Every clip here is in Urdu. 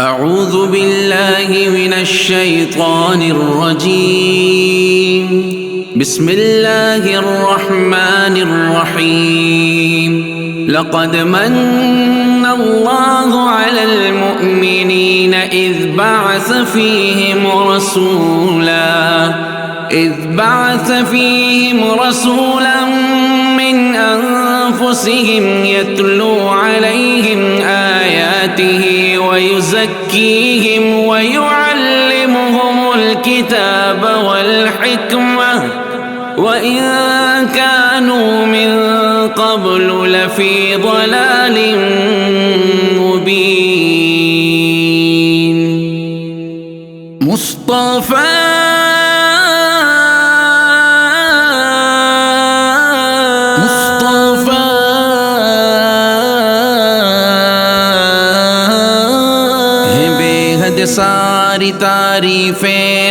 اعوذ باللہ من الشیطان الرجیم بسم اللہ الرحمن الرحیم لقد من اللہ علی المؤمنین اذ بعث فیہم رسولا من انفسہم یتلو علیہم آیاتہ ويزكيهم ويعلمهم الكتاب والحكمة وإن كانوا من قبل لفي ضلال مبين مصطفى ساری تعریف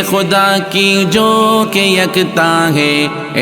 خدا کی جو کہ یکتا ہے،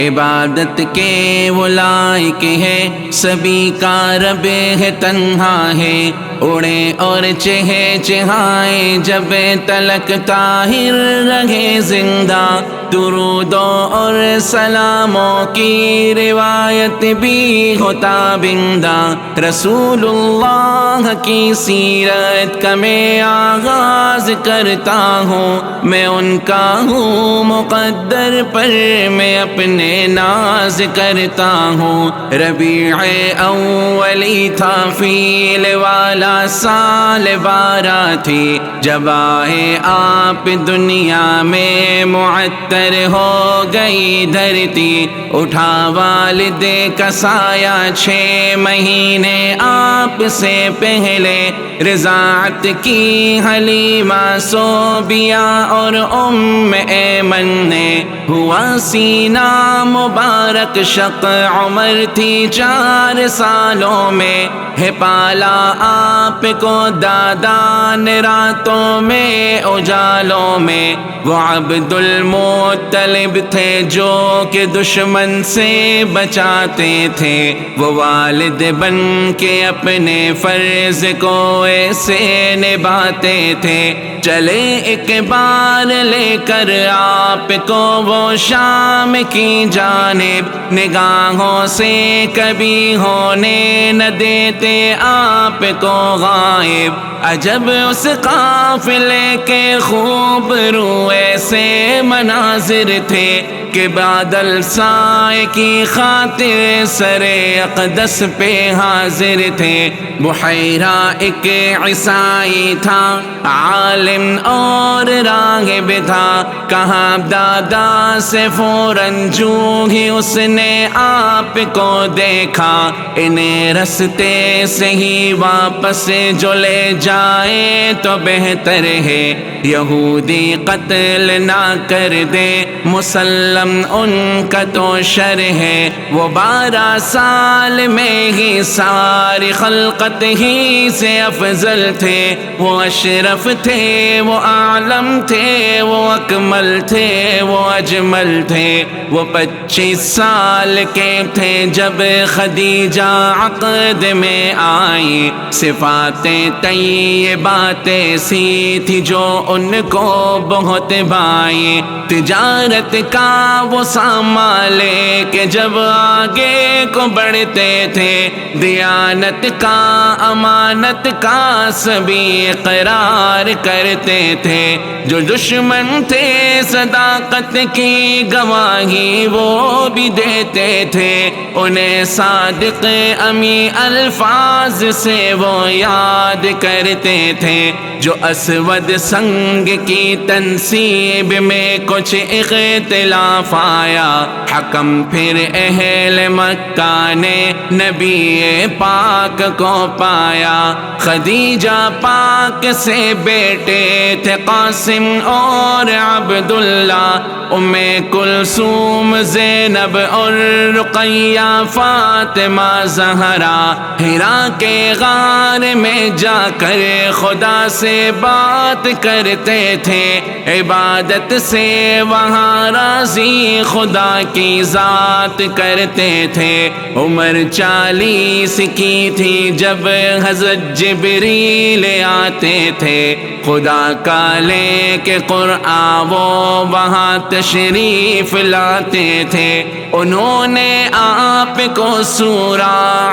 عبادت کے وہ لائق ہے، سبھی کا رب ہے، تنہا ہے، اڑے اور چہے چہائے جب تلک طاہر رہے زندہ، درودوں اور سلاموں کی روایت بھی ہوتا بندہ، رسول اللہ کی سیرت کا میں آغاز کرتا ہوں، میں ان کا ہوں مقدر پر میں اپنے ناز کرتا ہوں، ربیع اولی تھا فیل والا سال 12 تھی جب آئے آپ دنیا میں معطر ہو گئی دھرتی، اٹھا والد کا سایہ 6 مہینے آپ سے پہلے، رضاعت کی حلیمہ صوبیہ اور ام ایمن نے، ہوا سینہ مبارک شق عمر تھی 4 سالوں میں، ہے پالا آپ کو دادان راتوں میں اجالوں میں، وہ عبد المطلب تھے جو کہ دشمن سے بچاتے تھے، وہ والد بن کے اپنے فرض کو ایسے نبھاتے تھے، چلے ایک بار لے کر آپ کو وہ شام کی جانب، نگاہوں سے کبھی ہونے نہ دیتے آپ کو غائب، عجب اس قافلے کے خوب روئے سے مناظر تھے کہ بادل سائے کی خاطر سر اقدس پہ حاضر تھے، بحیرہ ایک عیسائی تھا، عالم اور راہب تھا، کہاں دادا سے فوراً جو ہی اس نے آپ کو دیکھا، انہیں رستے سے ہی واپس جو لے جائے تو بہتر ہے، یہودی قتل نہ کر دے، مسلم ان کا تو شر ہے، وہ 12 سال میں ہی ساری خلقت ہی سے افضل تھے، وہ اشرف تھے، وہ عالم تھے، وہ اکمل تھے، وہ اجمل تھے، وہ 25 سال کے تھے جب خدیجہ عقد میں آئی، صفاتیں طیبات ایسی تھی جو ان کو بہت بھائی، تجارت کا وہ سامان لے کے جب آگے کو بڑھتے تھے، دیانت کا امانت کا سبھی اقرار کرتے تھے، جو دشمن تھے صداقت کی گواہی وہ بھی دیتے تھے، انہیں صادق امی الفاظ سے وہ یاد کرتے تھے، جو اسود سنگ کی تنصیب میں کچھ اختلاف آیا، حکم پھر اہل مکہ نے نبی پاک کو پایا، خدیجہ پاک سے بیٹے تھے قاسم اور عبداللہ، ام کلثوم زینب اور رقیہ فاطمہ زہرا، حرا کے غار میں جا کر خدا سے بات کرتے تھے، عبادت سے وہاں راضی خدا کی ذات کرتے تھے، عمر 40 کی تھی جب حضرت جبریل آتے تھے، خدا کا لے کے قرآن وہ وہاں تشریف لاتے تھے۔ انہوں نے آپ کو سورہ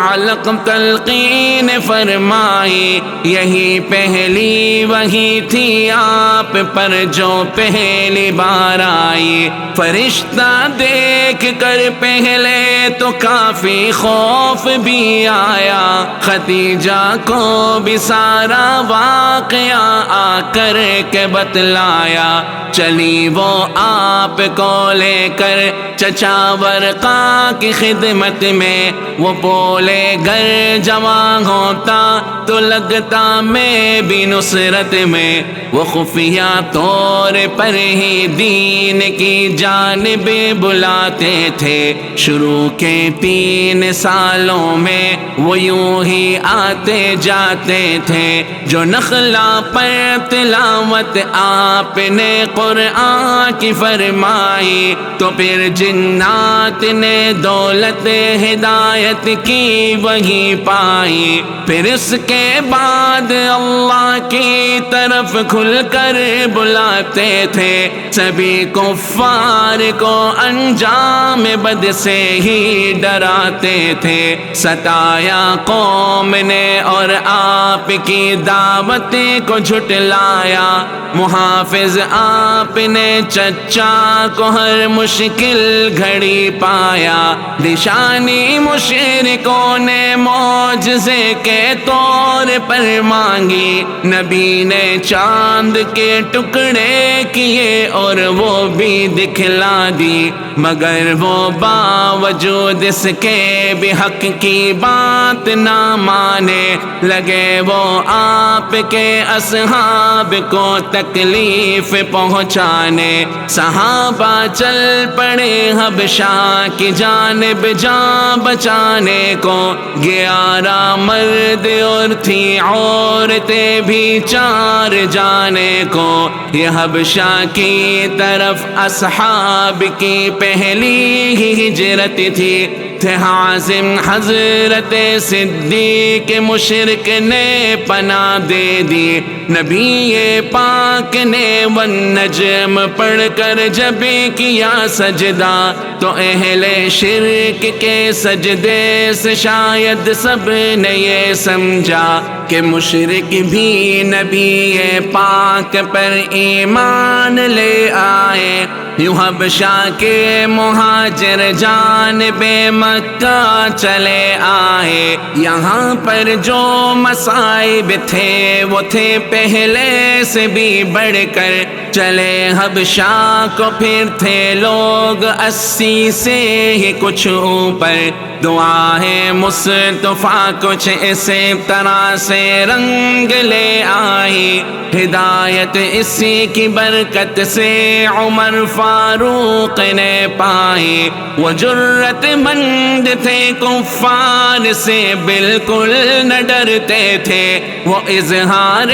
علق تلقین فرمائی، یہی پہلی وحی تھی آپ پر جو پہلی بار آئی۔ فرشتہ دیکھ کر پہلے تو کافی خوف بھی آیا، خدیجہ کو بھی سارا واقعہ آ کر کے بتلایا۔ چلی وہ آپ کو لے کر چچا ورقا کی خدمت میں، وہ بولے گر جوان ہوتا تو لگتا میں بھی نصرت میں۔ وہ خفیہ طور پر ہی دین کی جانب بلاتے تھے، شروع کے 3 سالوں میں وہ یوں ہی آتے جاتے تھے۔ جو نخلا پر تلاوت آپ نے قرآن کی فرمائی، تو پھر جنات نے دولت ہدایت کی وہی پائی۔ پھر اس کے بعد اللہ کی طرف کھل کر بلاتے تھے، سبھی کفار کو انجام بد سے ہی ڈراتے تھے۔ ستایا قوم نے اور آپ کی دعوت کو جھٹلایا، محافظ آپ نے چچا کو ہر مشکل گھڑی پایا۔ نشانی مشرکوں نے معجزے کے طور پر مانگی، نبی نے چاند کے ٹکڑے کیے اور وہ بھی دکھلا دی، مگر وہ باوجود اس کے بھی حق کی بات نہ مانے لگے۔ وہ آپ کے اصحاب کو تکلیف پہنچانے، صحابہ چل پڑے حبشہ کی جانب جان بچانے کو۔ 11 مرد اور تھی عورتیں بھی 4 جانے کو۔ یہ حبشہ کی طرف اصحاب کی پہلی ہی ہجرت تھی۔ تھے حازم حضرت صدیق مشرک نے پناہ دے دی، نبی پاک نے والنجم پڑھ کر جب کیا سجدہ، تو اہل شرک کے سجدے سے شاید سب نے یہ سمجھا کہ مشرک بھی نبی پاک پر ایمان لے آئے۔ یوں حبشہ کے مہاجر جانب مکہ چلے آئے۔ یہاں پر جو مصائب تھے وہ تھے پہلے سے بھی بڑھ کر، چلے حبشہ کو پھر تھے لوگ 80 سے ہی کچھ اوپر۔ دعا ہے مصطفیٰ کچھ اسی طرح سے رنگ لے آئی، ہدایت اسی کی برکت سے عمر فاروق نے پائی۔ وہ جرت مند تھے، کفار سے بالکل نہ ڈرتے تھے، وہ اظہار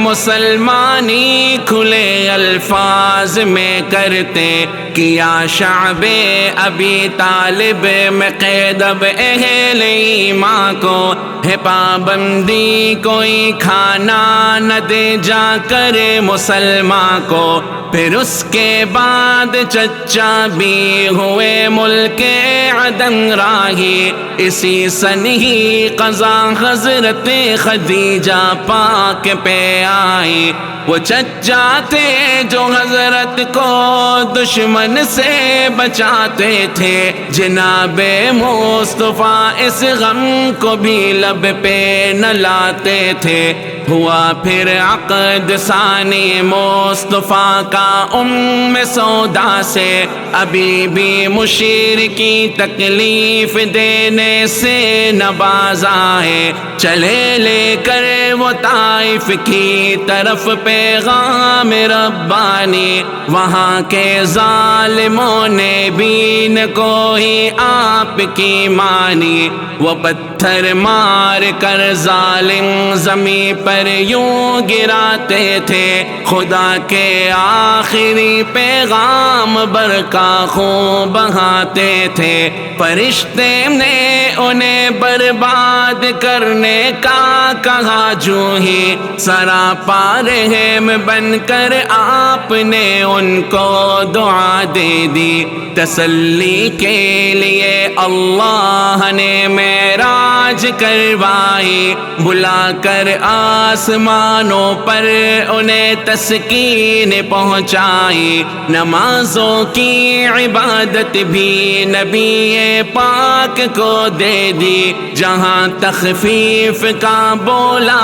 مسلمانی کھلے الفاظ میں کرتے۔ کیا شعب ابی طالب میں قید اب اہل ایمان کو، ہے پابندی کوئی کھانا نہ دے جا کر مسلمان کو۔ پھر اس کے بعد چچا بھی ہوئے ملک عدن راہی، اسی سن ہی قضا حضرت خدیجہ پاک پہ آئی۔ وہ چچا تھے جو حضرت کو دشمن سے بچاتے تھے، جناب مصطفیٰ اس غم کو بھی لب پہ نہ لاتے تھے۔ ہوا پھر عقد ثانی مصطفیٰ کا ام سودا سے، ابھی بھی مشرکی تکلیف دینے سے نہ باز آئے۔ چلے لے کر وہ طائف کی طرف پیغام ربانی، وہاں کے ظالموں نے بھی نہ کوئی آپ کی مانی۔ وہ پتھر مار کر ظالم زمین پر پر یوں گراتے تھے، خدا کے آخری پیغام برقع خوں بہاتے تھے۔ فرشتے نے انہیں برباد کرنے کا کہا، جو ہی سراپا رحم بن کر آپ نے ان کو دعا دے دی۔ تسلی کے لیے اللہ نے معراج کروائی، بلا کر آسمانوں پر انہیں تسکین پہنچائی۔ نمازوں کی عبادت بھی نبی پاک کو دے دی، جہاں تخفیف کا بولا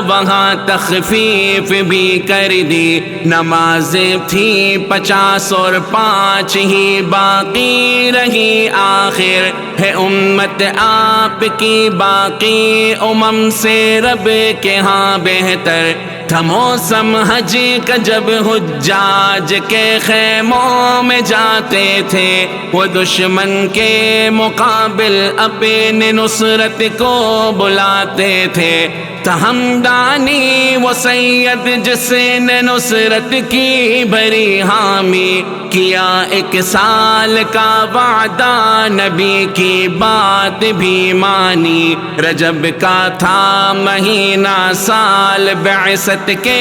وہاں تخفیف بھی کر دی۔ نمازیں تھی 50 اور 5 ہی باقی رہی، آخر ہے امت آپ کی باقی امم سے رب کے ہاں بہتر تھا موسم حج کا جب حجاج کے خیموں میں جاتے تھے، وہ دشمن کے مقابل اپنے نصرت کو بلاتے تھے۔ ہمدانی وہ سید جس نے نصرت کی بری حامی کیا، 1 سال کا وعدہ نبی کی بات بھی مانی۔ رجب کا تھا مہینہ، سال بعثت کے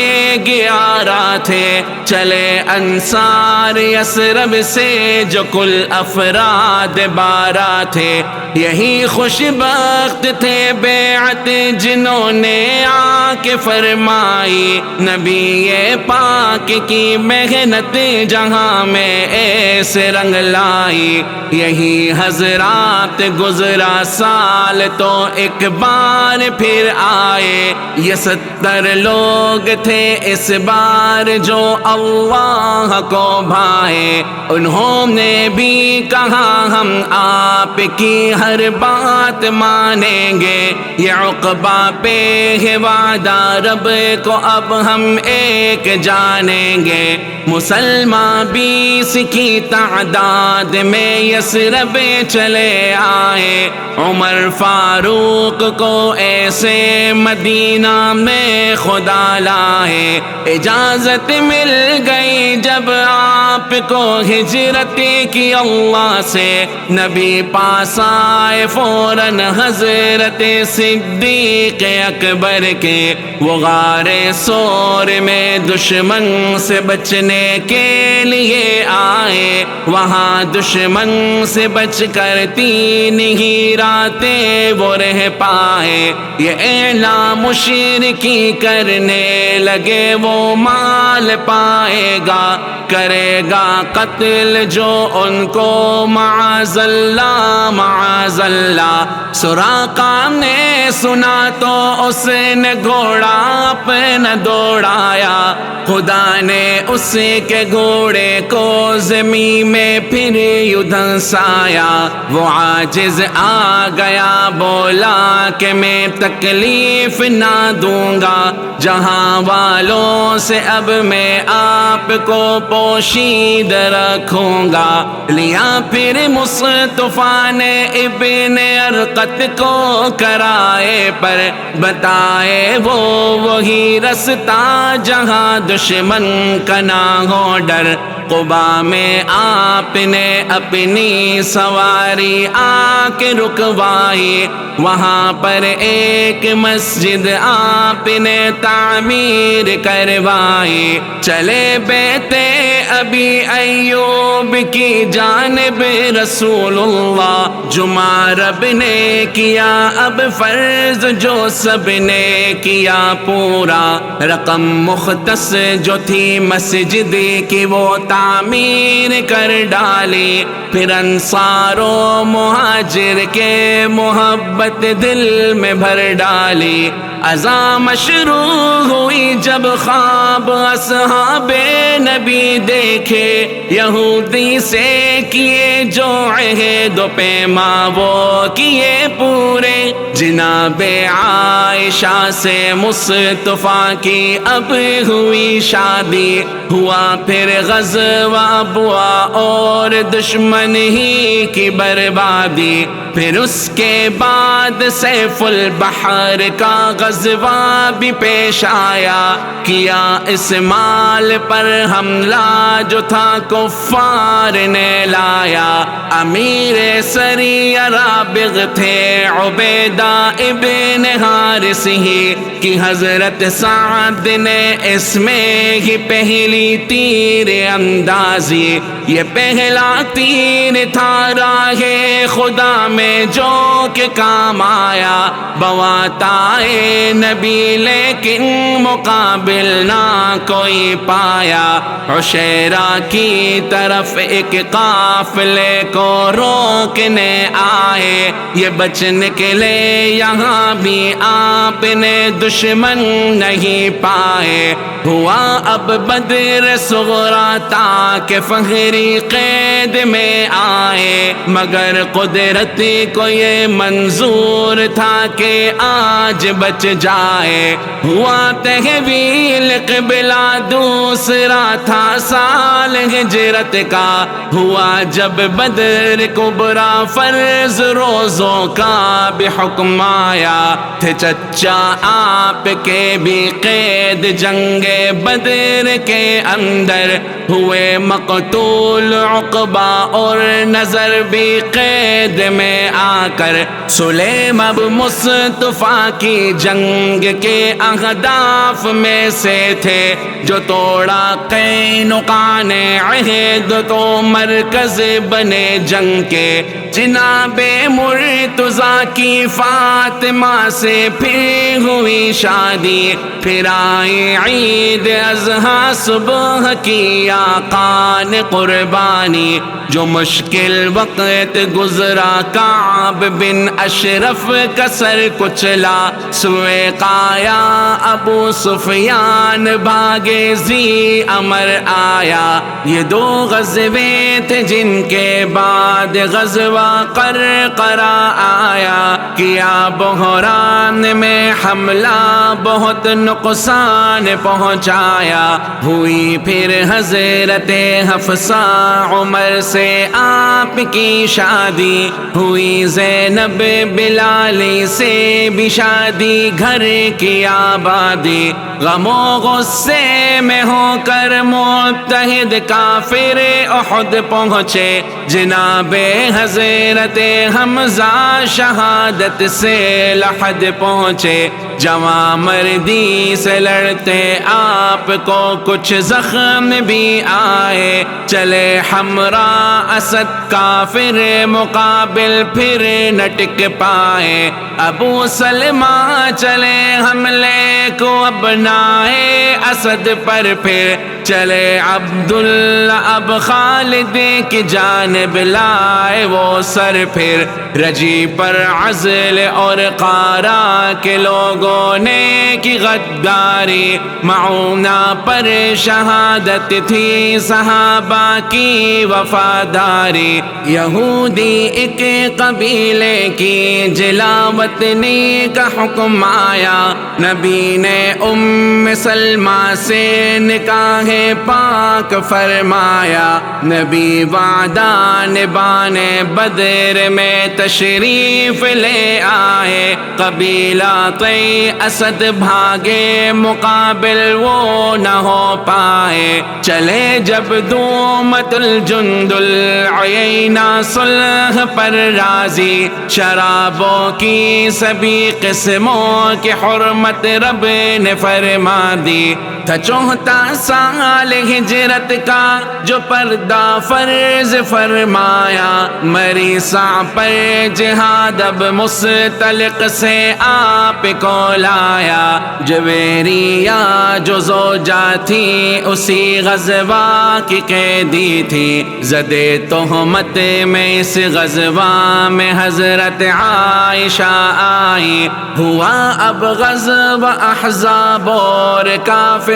11 تھے، چلے انصار یثرب سے جو کل افراد 12 تھے۔ یہی خوش بخت تھے بیعت جنہوں نے آ کے فرمائی، نبی پاک کی محنت جہاں میں ایسے رنگ لائی۔ یہی حضرات گزرا سال تو ایک بار پھر آئے، یہ 70 لوگ تھے اس بار جو اللہ کو بھائے۔ انہوں نے بھی کہا ہم آپ کی ہر بات مانیں گے، یہ عقبہ پہ ہے وعدہ رب کو اب ہم ایک جانیں گے۔ مسلمان 20 کی تعداد میں یثرب چلے آئے، عمر فاروق کو ایسے مدینہ میں خدا لائے۔ اجازت مل گئی جب آپ کو ہجرت کی اللہ سے، نبی پاس آئے فوراً حضرت صدیق اکبر کے۔ وہ غار سور میں دشمن سے بچنے کے لیے آئے، وہاں دشمن سے بچ کر 3 ہی راتیں وہ رہ پائے۔ یہ اعلان مشرکی کرنے لگے وہ مال پائے گا، کرے گا قتل جو ان کو معاذ اللہ معاذ اللہ۔ سراقہ نے سنا تو اس نے گھوڑا اپنا دوڑایا، خدا نے اس کے گھوڑے کو زمین میں پھر یوں دھنسایا۔ وہ عاجز آ گیا بولا کہ میں تکلیف نہ دوں گا، جہاں والوں سے اب میں آپ کو پوشید رکھوں گا۔ لیا پھر مصطفیٰ نے ابن ارقط کو کرائے پر، بتائے وہ وہی رستہ جہاں دشمن کا نہ ہو ڈر۔ قبا میں آپ نے اپنی سواری آ کے رکوائی، وہاں پر ایک مسجد آپ نے تعمیر کروائی۔ چلے بیت ابی ایوب کی جانب رسول اللہ، جمعہ رب نے کیا اب فرض جو سب نے کیا پورا۔ رقم مختص جو تھی مسجد کی وہ تعمیر کر ڈالی، پھر انصار و مہاجر کے محبت دل میں بھر ڈالی۔ اذان مشروع ہوئی جب خواب اصحاب نبی دیکھے، یہودی سے کیے جو عہد و پیما وہ کیے پورے۔ جناب عائشہ سے مصطفیٰ کی اب ہوئی شادی، ہوا پھر غزوہ ابوا اور دشمن دشمن ہی کی بربادی. پھر اس کے بعد سیف البحر کا غزوہ بھی پیش آیا. کیا اس مال پر حملہ جو تھا کفار نے لایا. امیر سریہ رابغ تھے عبیدہ ابن حارث ہی کہ حضرت سعد نے اس میں ہی پہلی تیر اندازی. یہ پہلا تیر تھا راہ خدا میں جو کہ کام آیا. بواتائے نبی لیکن مقابل نہ کوئی پایا. عشیرہ کی طرف ایک قافلے کو روکنے آئے. یہ بچ نکلے یہاں بھی آپ نے دشمن نہیں پائے. ہوا اب بدر صغریٰ تاکہ فخری قید میں آئے. مگر قدرت کو یہ منظور تھا کہ آج بچ جائے. ہوا تحویل قبلہ دوسرا تھا سال ہجرت کا. ہوا جب بدر کبریٰ فرض روزوں کا بھی حکم آیا. تھے چچا آپ کے بھی قید جنگ بدر کے اندر. ہوئے مقتول عقبہ اور نظر بھی قید میں آ کر. سلیم اب مصطفیٰ کی جنگ کے اہداف میں سے تھے جو توڑا قینقاع نے عہد تو مرکز بنے جنگ کے. جناب مرتضیٰ کی فاطمہ سے پھر ہوئی شادی. پھر آئی عید اضحیٰ صبح کی آقا نے قربانی. جو مشکل وقت گزرا کعب بن اشرف کا سر کچلا. سوئے قایا ابو سفیان بھاگے ذی امر آیا. یہ دو غزوے تھے جن کے بعد غزوہ قرقرہ آیا. کیا بحران میں حملہ بہت نقصان پہنچایا. ہوئی پھر حضرت حفصہ عمر سے آپ کی شادی. ہوئی زینب بلالی سے بھی شادی گھر کی آبادی. غم و غصے میں ہو کر متحد کافر احد پہنچے. جناب حضرت حمزہ شہادت سے لحد پہنچے. جواں مردی سے لڑتے آپ کو کچھ زخم بھی آئے. چلے حمراء اسد کافر مقابل پھر نہ ٹک پائے. ابو سلمہ چلے حملے کو ابنائے اسد پر. پھر چلے عبداللہ اب خالد کی جانب لائے وہ سر. پھر رجی پر عزل اور قارا کے لوگوں نے کی غداری. معونہ پر شہادت تھی صحابہ کی وفاداری. یہودی ایک قبیلے کی جلاوطنی کا حکم آیا. نبی نے ام سلمہ سے نکاح پاک فرمایا. نبی وعدہ نبانے بدر میں تشریف لے آئے. قبیلہ طی اسد بھاگے مقابل وہ نہ ہو پائے. چلے جب دومت الجند العینہ صلح پر راضی. شرابوں کی سبھی قسموں کی حرمت رب نے فرما دی. تھا 14 سال ہجرت کا جو پردہ فرض فرمایا. مریسا پر جہاد اب مستلق سے آپ کو لایا. جویریہ جو زوجہ تھی اسی غزوہ کی قیدی تھی. زدے تہمت میں اس غزوہ میں حضرت عائشہ آئی. ہوا اب غزوہ احزاب اور کافر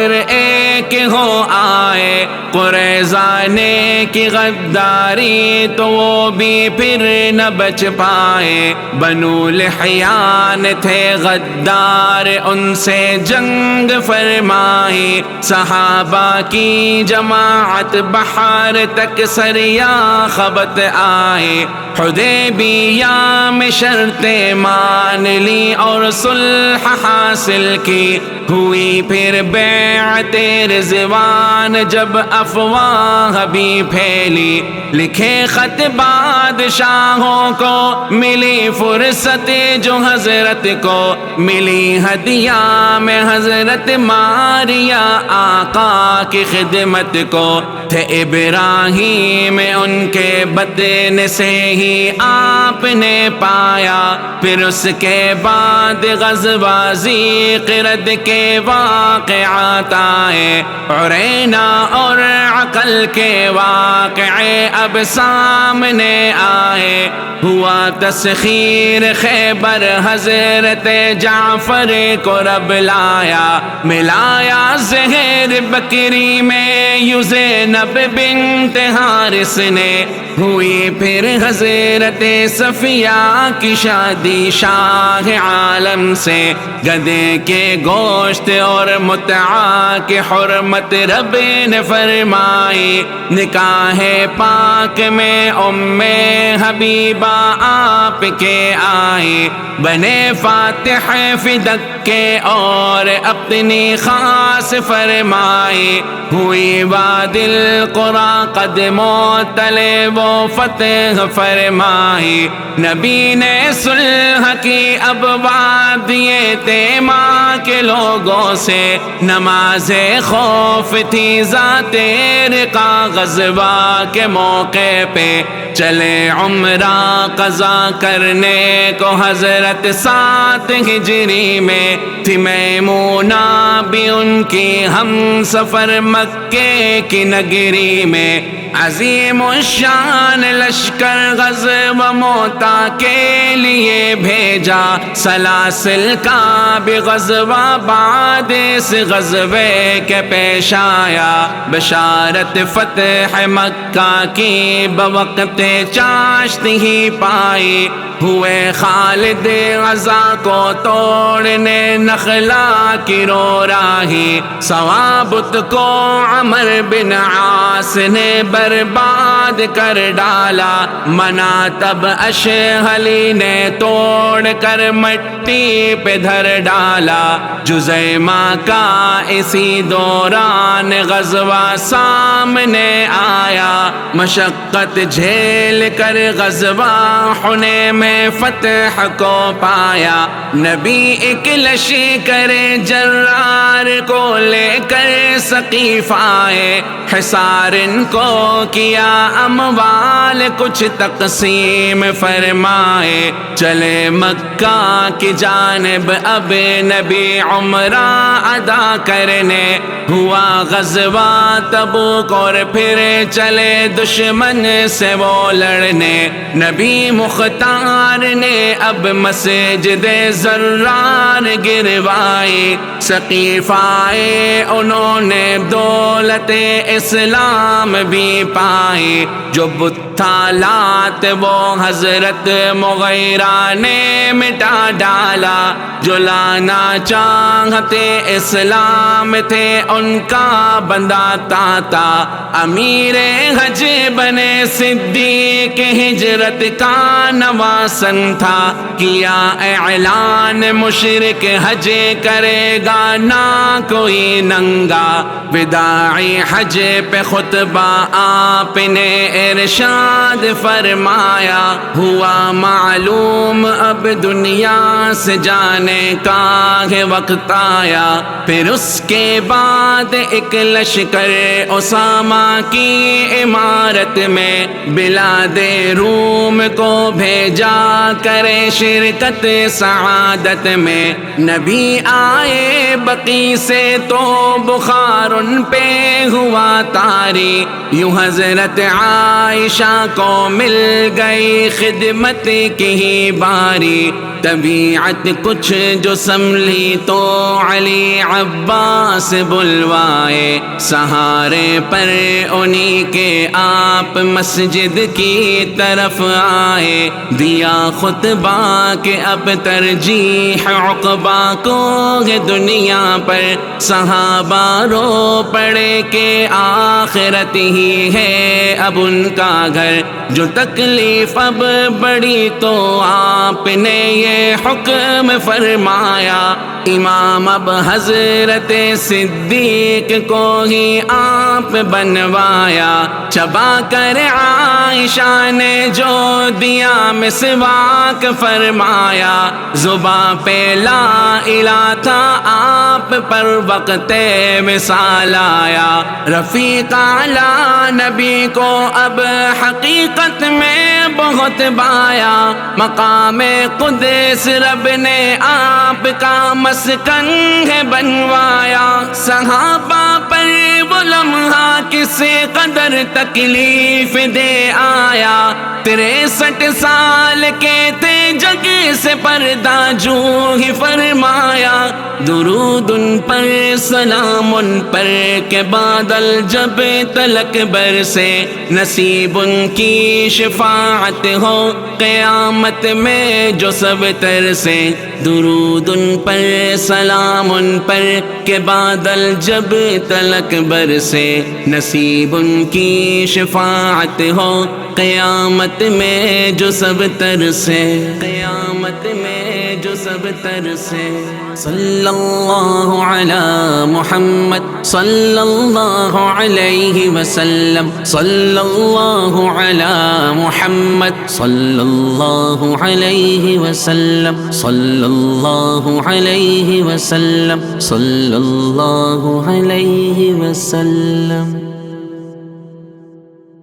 کہ ہو آئے قریظہ نے کی غداری تو وہ بھی پھر نہ بچ پائے، بنو لحیان تھے غدار ان سے جنگ فرمائی، صحابہ کی جماعت بحر تک سریا خبت آئے، حدیبیہ میں شرطیں مان لی اور صلح حاصل کی، ہوئی پھر بیعت رضوان جب افواہ بھی پھیلی، لکھے خط بادشاہوں کو ملی فرصت جو حضرت کو ملی، ہدیہ میں حضرت ماریا آقا کی خدمت کو، تھے ابراہیم ان کے بدن سے ہی آپ نے پایا، پھر اس کے بعد غزوہ ذیقرد کے واقعات آئے، عرینا اور عقل کے واقعے اب سامنے آئے، ہوا تسخیر خیبر حضرت جعفر کو رب لایا، ملایا زہر بکری میں یوں زینب بنت حارث نے، ہوئی پھر حضرت صفیہ کی شادی شاہ عالم سے، گدھے کے گوشت اور متعا کی حرمت رب نے فرمائی، نکاح پاک میں ام حبیبہ آپ کے آئی، بنے فاتح فدق کے اور اپنی خاص فرمائی، ہوئی وادی القریٰ قدموں تلے وہ فتح فرمائی، نبی نے صلح کی ابواب دیے تیماں کے لوگوں سے، نماز خوف تھی ذات رقا غزوہ کے موقع پہ، چلے عمرہ قضا کرنے کو حضرت 7 ہجری میں، تھی میمونہ بھی ان کی ہم سفر مکے کی نگری میں، عظیم الشان لشکر غزوہ موتا کے لیے بھیجا، سلاسل کا بھی غزوہ بعد اس غزوے کے پیش آیا، بشارت فتح مکہ کی بوقت چاشت ہی پائی، ہوئے خالد غزہ کو توڑنے نخلا کی رو راہی، ثوابت کو عمر بن عاص نے برباد کر ڈالا، منا تب اشہلی نے توڑ کر مٹی پہ دھر ڈالا، جزیمہ کا اسی دوران غزوہ سامنے آیا، مشقت جھیل کر غزوہ حنین میں فتح کو پایا، نبی ایک لشکر جرار کو لے کر ثقیف آئے، حصار ان کو کیا اموال کچھ تقسیم فرمائے، چلے مکہ کی جانب اب نبی عمرہ ادا کرنے، ہوا غزوہ تبوک اور پھر چلے دشمن سے وہ لڑنے، نبی مختار نے اب مسجد زرار گروائی، ثقیف آئے انہوں نے دولت اسلام بھی پائی، جو بتالات وہ حضرت مغیرہ نے مٹا ڈالا، جو لانا چاہتے اسلام تھے ان کا بندہ تاتا، امیر حج بنے صدیق ہجرت کا نواسن تھا، کیا اعلان مشرک حج کرے گا نہ کوئی ننگا، وداعی حج پہ خطبہ آپ نے ارشاد فرمایا، ہوا معلوم اب دنیا سے جانے کا ہے وقت آیا، پھر اس کے بعد ایک لشکر اسامہ کی عمارت میں بلاد روم کو بھیجا کیا کرے شرکت سعادت میں، نبی آئے بقی سے تو بخار ان پہ ہوا طاری، یوں حضرت عائشہ کو مل گئی خدمت کی ہی باری، طبیعت کچھ جو سنبھلی تو علی عباس بلوائے، سہارے پر انہی کے آپ مسجد کی طرف آئے، دیا خطبہ کہ اب ترجیح عقبہ کو ہے دنیا پر، صحابہ رو پڑے کہ آخرت ہی ہے اب ان کا گھر، جو تکلیف اب بڑی تو آپ نے یہ حکم فرمایا، امام اب حضرت صدیق کو ہی آپ بنوایا، چبا کر عائشہ نے جو دیا مسواک فرمایا، زباں پہ لا الہ تھا آپ پر وقت وصال آیا، رفیق اعلیٰ نبی کو اب حقیقت میں بہت بایا، مقام قدس رب نے آپ کا مسکن ہے بنوایا، صحابہ پر وہ لمحہ کس قدر تکلیف دے آیا، 63 سال کے تھے جگ سے پردہ جو ہی فرمایا، درود ان پر سلام ان پر کہ بادل جب تلک برسے، نصیب ان کی شفاعت ہو قیامت میں جو سب ترسے، درود ان پر سلام ان پر کہ بادل جب تلک برسے، نصیب ان کی شفاعت ہو قیامت میں جو سب ترسے، قیامت میں جو سب ترسے، صلی اللہ علی محمد صلی اللہ علیہ وسلم، صلی اللہ علی محمد صلی اللہ علیہ وسلم، صلی اللہ علیہ وسلم، صلی اللہ علیہ وسلم۔